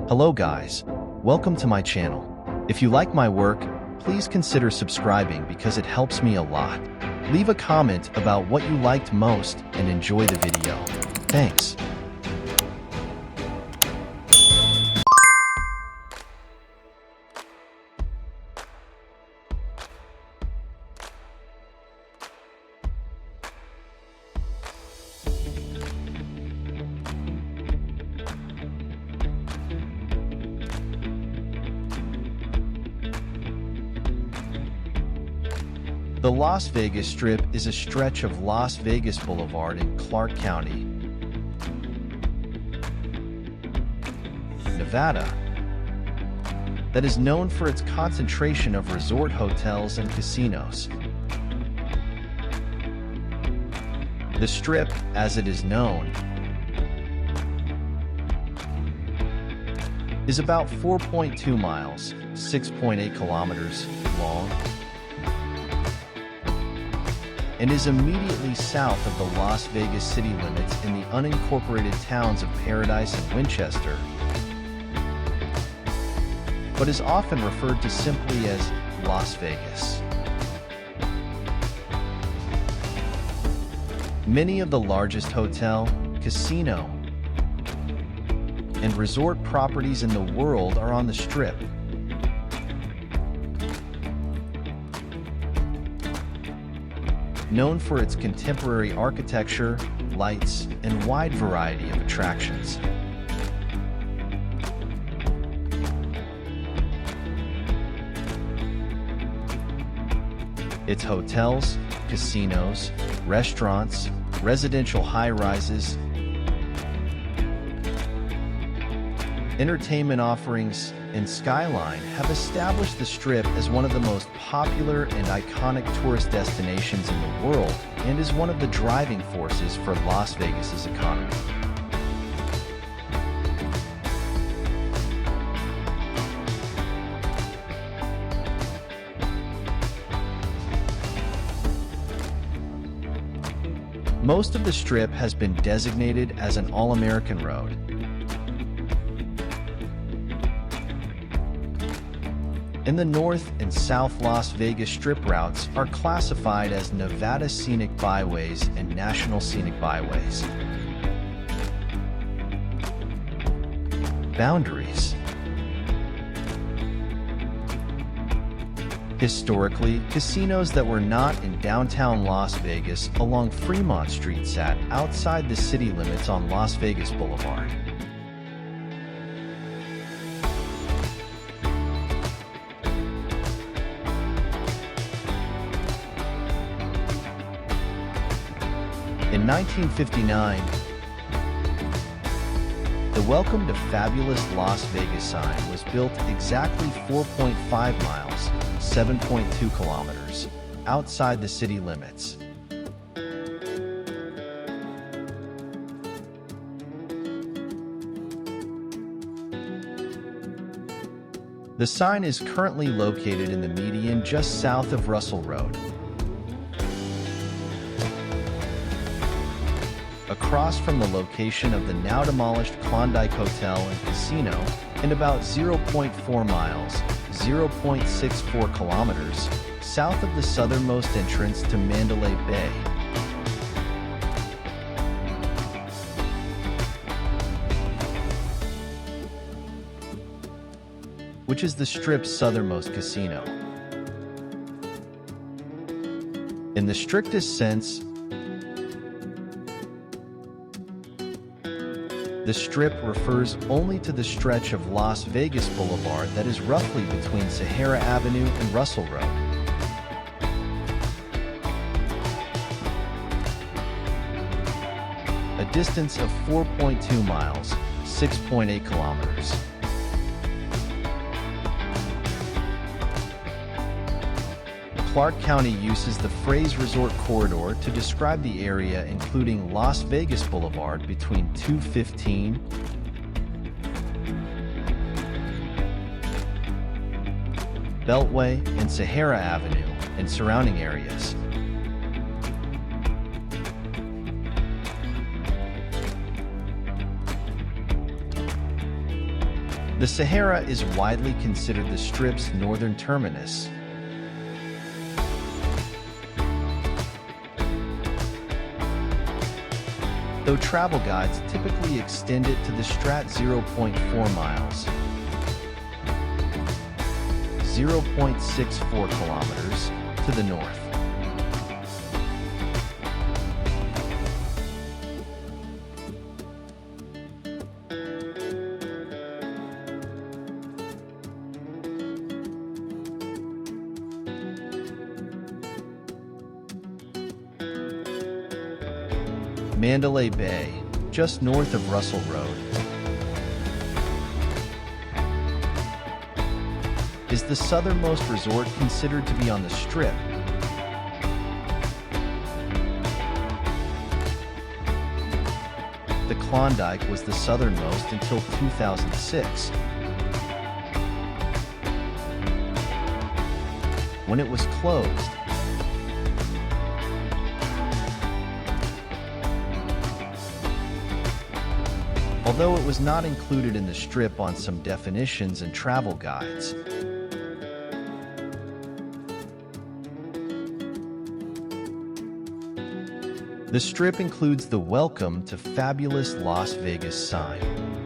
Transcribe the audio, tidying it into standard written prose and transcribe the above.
Hello guys, welcome to my channel. If you like my work, please consider subscribing because it helps me a lot. Leave a comment about what you liked most and enjoy the video. Thanks. The Las Vegas Strip is a stretch of Las Vegas Boulevard in Clark County, Nevada, that is known for its concentration of resort hotels and casinos. The Strip, as it is known, is about 4.2 miles, 6.8 kilometers long, and is immediately south of the Las Vegas city limits in the unincorporated towns of Paradise and Winchester, but is often referred to simply as Las Vegas. Many of the largest hotel, casino, and resort properties in the world are on the Strip. Known for its contemporary architecture, lights, and wide variety of attractions. Its hotels, casinos, restaurants, residential high-rises, entertainment offerings, and skyline have established the Strip as one of the most popular and iconic tourist destinations in the world and is one of the driving forces for Las Vegas's economy. Most of the Strip has been designated as an All-American road. In the North and South Las Vegas Strip routes are classified as Nevada Scenic Byways and National Scenic Byways. Boundaries. Historically, casinos that were not in downtown Las Vegas along Fremont Street sat outside the city limits on Las Vegas Boulevard. In 1959, the Welcome to Fabulous Las Vegas sign was built exactly 4.5 miles, 7.2 kilometers, outside the city limits. The sign is currently located in the median just south of Russell Road, across from the location of the now-demolished Klondike Hotel and Casino, and about 0.4 miles, 0.64 kilometers, south of the southernmost entrance to Mandalay Bay. Which is the Strip's southernmost casino. In the strictest sense, the Strip refers only to the stretch of Las Vegas Boulevard that is roughly between Sahara Avenue and Russell Road. A distance of 4.2 miles, 6.8 kilometers. Clark County uses the phrase resort corridor to describe the area including Las Vegas Boulevard between 215 Beltway and Sahara Avenue and surrounding areas. The Sahara is widely considered the Strip's northern terminus. Though travel guides typically extend it to the Strat 0.4 miles, 0.64 kilometers, to the north. Mandalay Bay, just north of Russell Road, is the southernmost resort considered to be on the Strip. The Klondike was the southernmost until 2006, when it was closed. Although it was not included in the Strip on some definitions and travel guides. The Strip includes the Welcome to Fabulous Las Vegas sign.